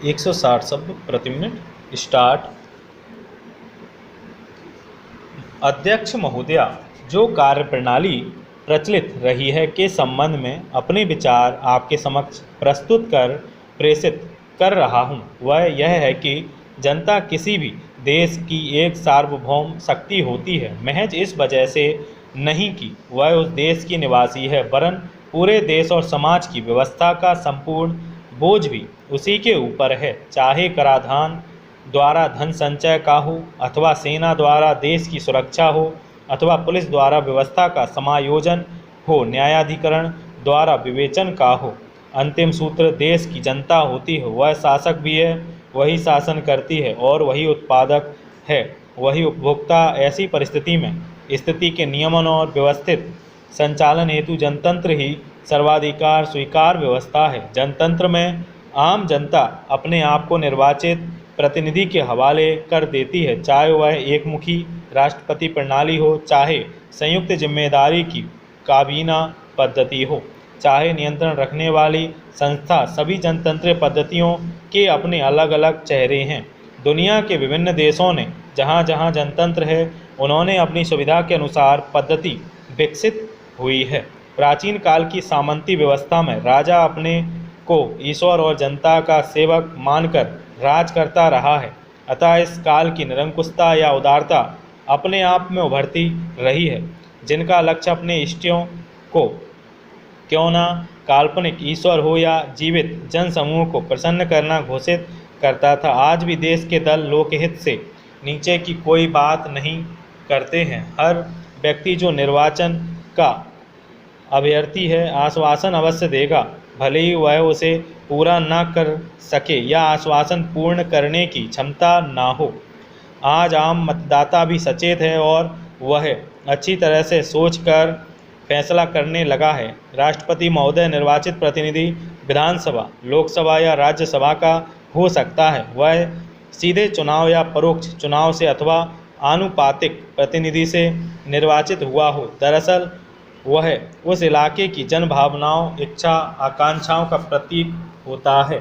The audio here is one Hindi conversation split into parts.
160 शब्द प्रति मिनट। स्टार्ट। अध्यक्ष महोदया, जो कार्यप्रणाली प्रचलित रही है के संबंध में अपने विचार आपके समक्ष प्रस्तुत कर प्रेषित कर रहा हूँ, वह यह है कि जनता किसी भी देश की एक सार्वभौम शक्ति होती है, महज इस वजह से नहीं कि वह उस देश की निवासी है, वरन पूरे देश और समाज की व्यवस्था का संपूर्ण बोझ भी उसी के ऊपर है। चाहे कराधान द्वारा धन संचय का हो, अथवा सेना द्वारा देश की सुरक्षा हो, अथवा पुलिस द्वारा व्यवस्था का समायोजन हो, न्यायाधिकरण द्वारा विवेचन का हो, अंतिम सूत्र देश की जनता होती है। वह शासक भी है, वही शासन करती है और वही उत्पादक है, वही उपभोक्ता। ऐसी परिस्थिति में स्थिति के नियमन और व्यवस्थित संचालन हेतु जनतंत्र ही सर्वाधिकार स्वीकार व्यवस्था है। जनतंत्र में आम जनता अपने आप को निर्वाचित प्रतिनिधि के हवाले कर देती है, चाहे वह एकमुखी राष्ट्रपति प्रणाली हो, चाहे संयुक्त जिम्मेदारी की काबीना पद्धति हो, चाहे नियंत्रण रखने वाली संस्था। सभी जनतंत्र पद्धतियों के अपने अलग अलग चेहरे हैं। दुनिया के विभिन्न देशों ने जहाँ जहाँ जनतंत्र है, उन्होंने अपनी सुविधा के अनुसार पद्धति विकसित हुई है। प्राचीन काल की सामंती व्यवस्था में राजा अपने को ईश्वर और जनता का सेवक मानकर राज करता रहा है, अतः इस काल की निरंकुशता या उदारता अपने आप में उभरती रही है, जिनका लक्ष्य अपने इष्टों को क्यों ना काल्पनिक ईश्वर हो या जीवित जन समूह को प्रसन्न करना घोषित करता था। आज भी देश के दल लोकहित से नीचे की कोई बात नहीं करते हैं। हर व्यक्ति जो निर्वाचन का अभ्यर्थी है, आश्वासन अवश्य देगा, भले ही वह उसे पूरा न कर सके या आश्वासन पूर्ण करने की क्षमता ना हो। आज आम मतदाता भी सचेत है और वह अच्छी तरह से सोचकर फैसला करने लगा है। राष्ट्रपति महोदय निर्वाचित प्रतिनिधि विधानसभा, लोकसभा या राज्यसभा का हो सकता है। वह सीधे चुनाव या परोक्ष चुनाव से अथवा आनुपातिक प्रतिनिधि से निर्वाचित हुआ हो। दरअसल वह उस इलाके की जन भावनाओं, इच्छा, आकांक्षाओं का प्रतीक होता है।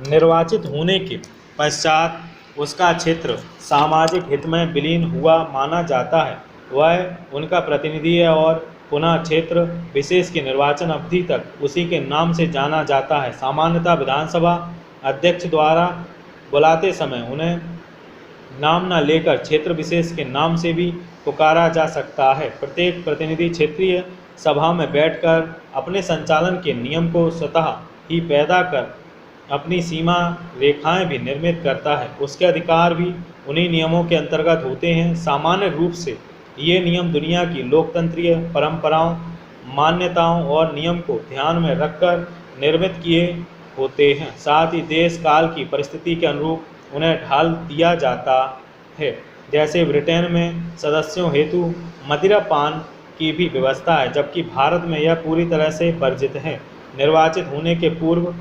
निर्वाचित होने के पश्चात उसका क्षेत्र सामाजिक हित में विलीन हुआ माना जाता है। वह उनका प्रतिनिधि है और पुनः क्षेत्र विशेष की निर्वाचन अवधि तक उसी के नाम से जाना जाता है। सामान्यतः विधानसभा अध्यक्ष द्वारा बुलाते समय उन्हें नाम न लेकर क्षेत्र विशेष के नाम से भी पुकारा जा सकता है। प्रत्येक प्रतिनिधि क्षेत्रीय सभा में बैठकर अपने संचालन के नियम को स्वतः ही पैदा कर अपनी सीमा रेखाएं भी निर्मित करता है। उसके अधिकार भी उन्हीं नियमों के अंतर्गत होते हैं। सामान्य रूप से ये नियम दुनिया की लोकतंत्रीय परंपराओं, मान्यताओं और नियम को ध्यान में रखकर निर्मित किए होते हैं। साथ ही देश काल की परिस्थिति के अनुरूप उन्हें ढाल दिया जाता है। जैसे ब्रिटेन में सदस्यों हेतु मदिरापान की भी व्यवस्था है, जबकि भारत में यह पूरी तरह से वर्जित है। निर्वाचित होने के पूर्व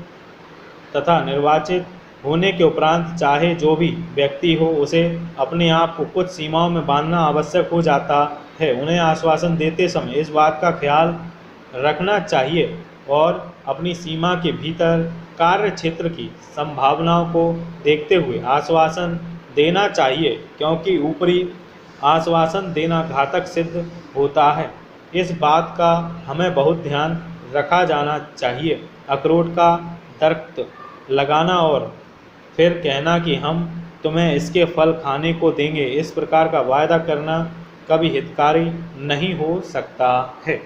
तथा निर्वाचित होने के उपरांत चाहे जो भी व्यक्ति हो, उसे अपने आप को कुछ सीमाओं में बांधना आवश्यक हो जाता है। उन्हें आश्वासन देते समय इस बात का ख्याल रखना चाहिए और अपनी सीमा के भीतर कार्य क्षेत्र की संभावनाओं को देखते हुए आश्वासन देना चाहिए, क्योंकि ऊपरी आश्वासन देना घातक सिद्ध होता है। इस बात का हमें बहुत ध्यान रखा जाना चाहिए। अखरोट का दरख्त लगाना और फिर कहना कि हम तुम्हें इसके फल खाने को देंगे, इस प्रकार का वायदा करना कभी हितकारी नहीं हो सकता है।